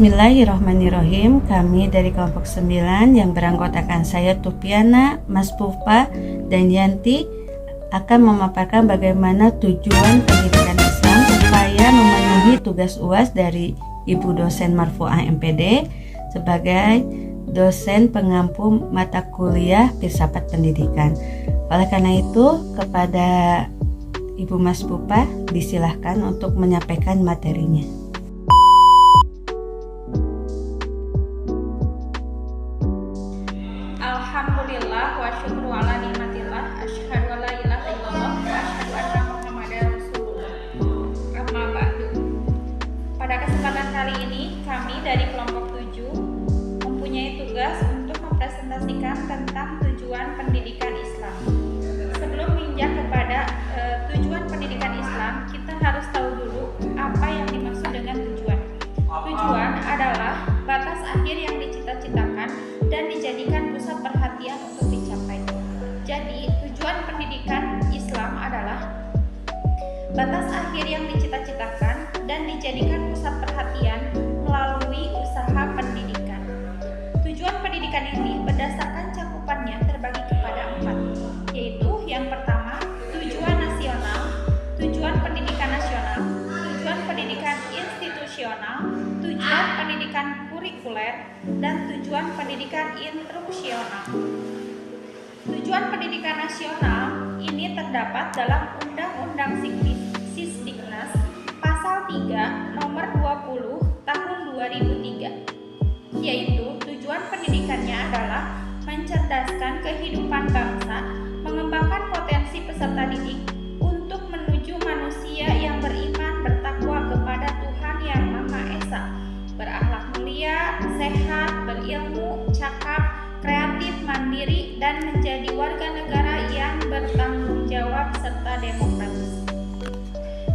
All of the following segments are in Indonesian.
Bismillahirrahmanirrahim. Kami dari kelompok 9 yang beranggotakan saya Tupiana, Mas Pupa, dan Yanti akan memaparkan bagaimana tujuan pendidikan Islam supaya memenuhi tugas UAS dari Ibu dosen Marfu'ah MPD sebagai dosen pengampu mata kuliah Filsafat Pendidikan. Oleh karena itu, kepada Ibu Mas Pupa disilahkan untuk menyampaikan materinya. Alhamdulillah wa syukru ala nikmatillah, asyhadu an la ilaha illallah wa asyhadu anna Muhammadar Rasulullah. Amma ba'du. Pada kesempatan kali ini kami dari kelompok 7 mempunyai tugas untuk mempresentasikan tentang tujuan pendidikan Islam. Sebelum menginjak kepada tujuan pendidikan Islam, kita harus tahu dulu apa yang dimaksud dengan tujuan. Tujuan adalah batas akhir yang dicita-citakan dan dijadikan pusat perhatian untuk dicapai. Jadi, tujuan pendidikan Islam adalah batas akhir yang dicita-citakan dan dijadikan pusat perhatian melalui usaha pendidikan. Tujuan pendidikan ini berdasarkan cakupannya terbagi kepada 4, yaitu yang pertama, tujuan nasional, tujuan pendidikan nasional, tujuan pendidikan institusional, tujuan pendidikan kurikuler, dan tujuan pendidikan instruksional. Tujuan pendidikan nasional ini terdapat dalam Undang-Undang Sisdiknas Pasal 3 Nomor 20 Tahun 2003, yaitu tujuan pendidikannya adalah mencerdaskan kehidupan bangsa, mengembangkan potensi peserta didik untuk menuju manusia yang beriman bertakwa kepada Tuhan Yang Maha Esa, berakhlak mulia, sehat, berilmu, cakap, kreatif, mandiri, dan menjadi warga negara yang bertanggung jawab serta demokratis.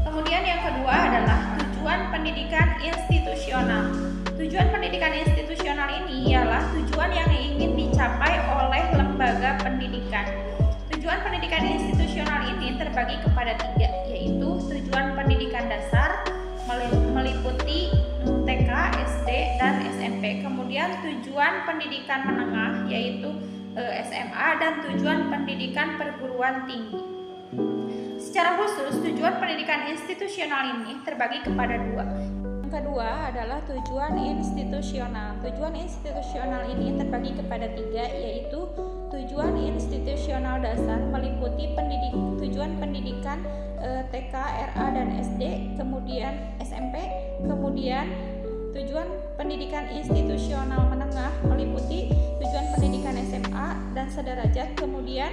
Kemudian yang kedua adalah tujuan pendidikan institusional. Tujuan pendidikan institusional ini ialah tujuan yang ingin dicapai oleh lembaga pendidikan. Tujuan pendidikan institusional ini terbagi kepada 3, yaitu tujuan pendidikan dasar meliputi TK, SD, dan SMP. Kemudian tujuan pendidikan menengah yaitu SMA, dan tujuan pendidikan perguruan tinggi. Secara khusus, tujuan pendidikan institusional ini terbagi kepada 2. Yang kedua adalah tujuan institusional. Tujuan institusional ini terbagi kepada 3, yaitu tujuan institusional dasar meliputi tujuan pendidikan TK, RA, dan SD, kemudian SMP, kemudian tujuan pendidikan institusional menengah meliputi tujuan pendidikan SMA dan sederajat, kemudian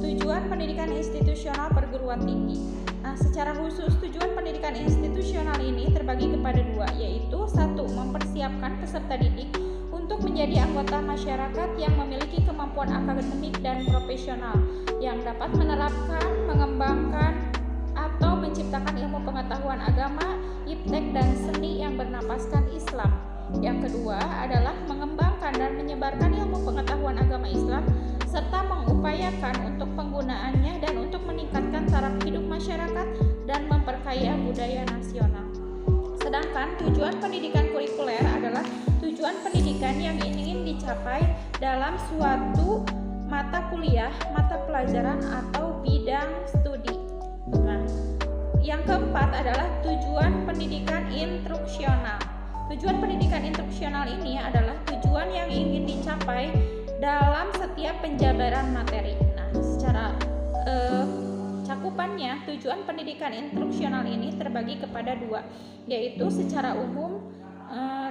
tujuan pendidikan institusional perguruan tinggi. Nah, secara khusus tujuan pendidikan institusional ini terbagi kepada 2, yaitu 1. Mempersiapkan peserta didik untuk menjadi anggota masyarakat yang memiliki kemampuan akademik dan profesional yang dapat menerapkan, mengembangkan, atau menciptakan ilmu pengetahuan agama, iptek, dan seni yang bernapaskan Islam. Yang kedua adalah mengembangkan dan menyebarkan ilmu pengetahuan agama Islam serta mengupayakan untuk penggunaannya dan untuk meningkatkan taraf hidup masyarakat dan memperkaya budaya nasional. Sedangkan tujuan pendidikan kurikuler adalah tujuan pendidikan yang ingin dicapai dalam suatu mata kuliah, mata pelajaran, atau bidang studi. Nah, yang keempat adalah tujuan pendidikan instruksional. Tujuan pendidikan instruksional ini adalah tujuan yang ingin dicapai dalam setiap penjabaran materi. Nah, secara cakupannya, tujuan pendidikan instruksional ini terbagi kepada 2, yaitu secara umum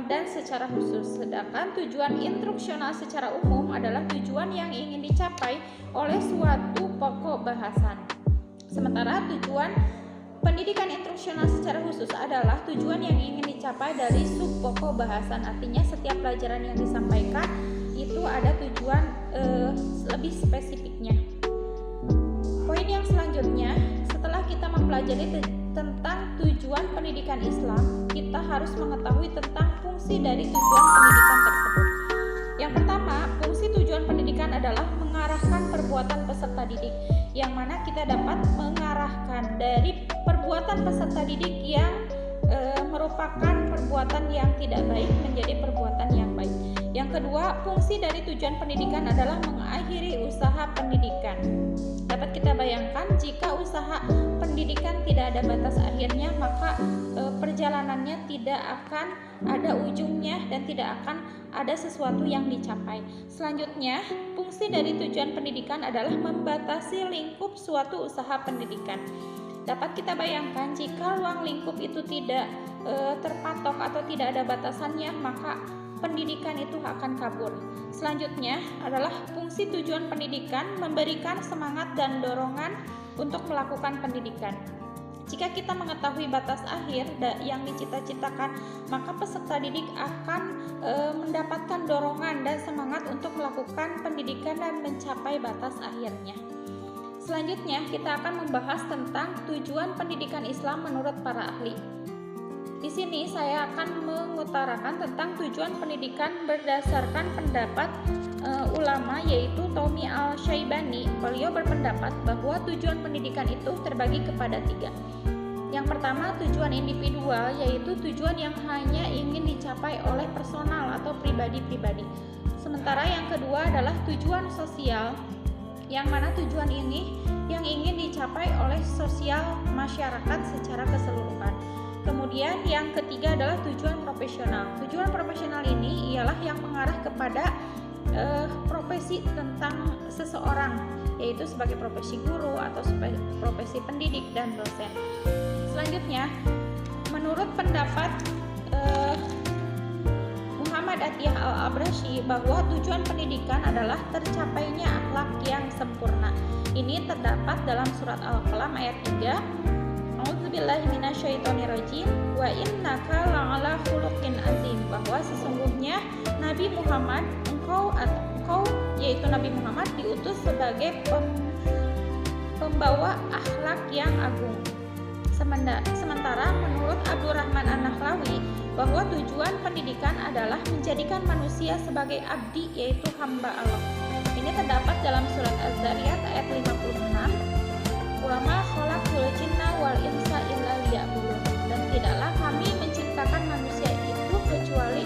dan secara khusus. Sedangkan tujuan instruksional secara umum adalah tujuan yang ingin dicapai oleh suatu pokok bahasan. Sementara tujuan pendidikan instruksional secara khusus adalah tujuan yang ingin dicapai dari sub pokok bahasan. Artinya setiap pelajaran yang disampaikan itu ada tujuan lebih spesifiknya. Poin yang selanjutnya, setelah kita mempelajari tentang tujuan pendidikan Islam, kita harus mengetahui tentang fungsi dari tujuan pendidikan tersebut. Yang pertama, fungsi tujuan pendidikan adalah mengarahkan perbuatan peserta didik, yang mana kita dapat mengarahkan dari perbuatan peserta didik yang merupakan perbuatan yang tidak baik menjadi perbuatan yang baik. Yang kedua, fungsi dari tujuan pendidikan adalah mengakhiri usaha pendidikan. Dapat kita bayangkan jika usaha pendidikan tidak ada batas akhirnya, maka perjalanannya tidak akan ada ujungnya dan tidak akan ada sesuatu yang dicapai. Selanjutnya, fungsi dari tujuan pendidikan adalah membatasi lingkup suatu usaha pendidikan. Dapat kita bayangkan jika ruang lingkup itu tidak terpatok atau tidak ada batasannya, maka pendidikan itu akan kabur. Selanjutnya adalah fungsi tujuan pendidikan memberikan semangat dan dorongan untuk melakukan pendidikan. Jika kita mengetahui batas akhir yang dicita-citakan, maka peserta didik akan mendapatkan dorongan dan semangat untuk melakukan pendidikan dan mencapai batas akhirnya. Selanjutnya, kita akan membahas tentang tujuan pendidikan Islam menurut para ahli. Di sini saya akan mengutarakan tentang tujuan pendidikan berdasarkan pendapat ulama, yaitu Tommy Al-Syaibani. Beliau berpendapat bahwa tujuan pendidikan itu terbagi kepada 3. Yang pertama, tujuan individual, yaitu tujuan yang hanya ingin dicapai oleh personal atau pribadi-pribadi. Sementara yang kedua adalah tujuan sosial, yang mana tujuan ini yang ingin dicapai oleh sosial masyarakat secara keseluruhan. Kemudian yang ketiga adalah tujuan profesional. Tujuan profesional ini ialah yang mengarah kepada profesi tentang seseorang, yaitu sebagai profesi guru atau sebagai profesi pendidik dan dosen. Selanjutnya, menurut pendapat Muhammad Atiyah Al-Abrashi, bahwa tujuan pendidikan adalah tercapainya akhlak yang sempurna. Ini terdapat dalam surat Al-Qalam ayat 3. A'udzubillahi minasyaitonirrajim wa innaka la'ala khuluqin azim, bahwa sesungguhnya Nabi Muhammad, engkau yaitu Nabi Muhammad diutus sebagai pembawa akhlak yang agung. Sementara menurut Abdurrahman An-Nahlawi, bahwa tujuan pendidikan adalah menjadikan manusia sebagai abdi, yaitu hamba Allah. Ini terdapat dalam surat Az-Zariyat ayat 56. Ulama khalaqul jinna wal insa illa liya'budun, dan tidaklah kami menciptakan manusia itu kecuali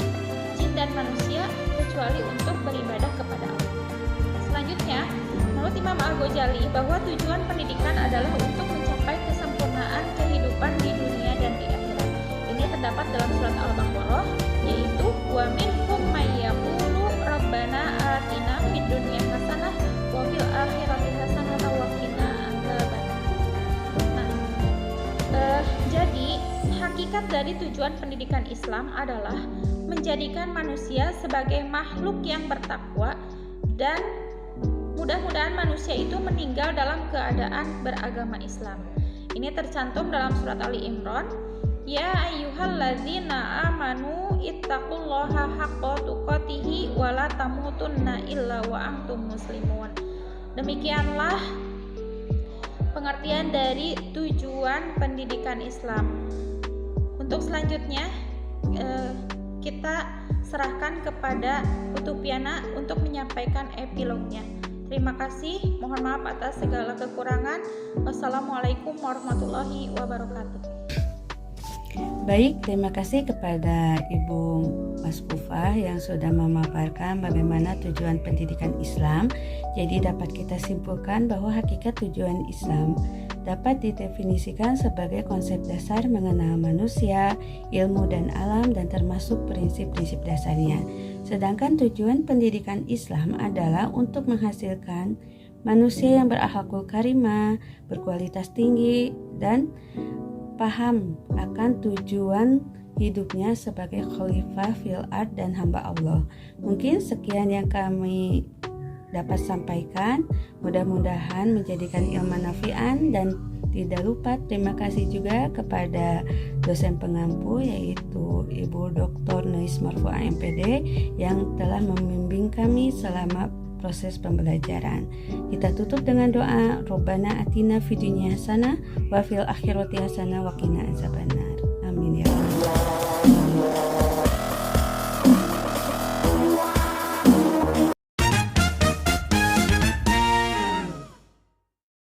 jin dan manusia kecuali untuk beribadah kepada Allah. Selanjutnya, menurut Imam Al-Ghazali, bahwa tujuan pendidikan adalah untuk mencapai kesempurnaan kehidupan di dunia dan di akhirat. Ini terdapat dalam surat Al-Baqarah, yaitu wa minhum may yaqulu rabbana atina fid dunya hasanah wa fil akhirati hasanah wa qina adzabannar. Jadi, hakikat dari tujuan pendidikan Islam adalah menjadikan manusia sebagai makhluk yang bertakwa, dan mudah-mudahan manusia itu meninggal dalam keadaan beragama Islam. Ini tercantum dalam surat Ali Imran. Ya ayyuhalladzina amanu ittaqullaha haqqa tuqatih wa la tamutunna illa wa antum muslimun. Demikianlah pengertian dari tujuan pendidikan Islam. Untuk selanjutnya kita serahkan kepada Utupiana untuk menyampaikan epilognya. Terima kasih, mohon maaf atas segala kekurangan. Wassalamualaikum warahmatullahi wabarakatuh. Baik, terima kasih kepada Ibu Mas Pufa yang sudah memaparkan bagaimana tujuan pendidikan Islam. Jadi dapat kita simpulkan bahwa hakikat tujuan Islam dapat didefinisikan sebagai konsep dasar mengenal manusia, ilmu dan alam, dan termasuk prinsip-prinsip dasarnya. Sedangkan tujuan pendidikan Islam adalah untuk menghasilkan manusia yang berakhlakul karimah, berkualitas tinggi, dan paham akan tujuan hidupnya sebagai khalifah fil ard dan hamba Allah. Mungkin sekian yang kami dapat sampaikan, mudah-mudahan menjadikan ilmu nafi'an, dan tidak lupa terima kasih juga kepada dosen pengampu yaitu Ibu Dr. Nuis Marfu'ah MPD yang telah membimbing kami selama proses pembelajaran. Kita tutup dengan doa, Robbana atina fid dunya hasanah wa fil akhirati hasanah wa qina adzabannar.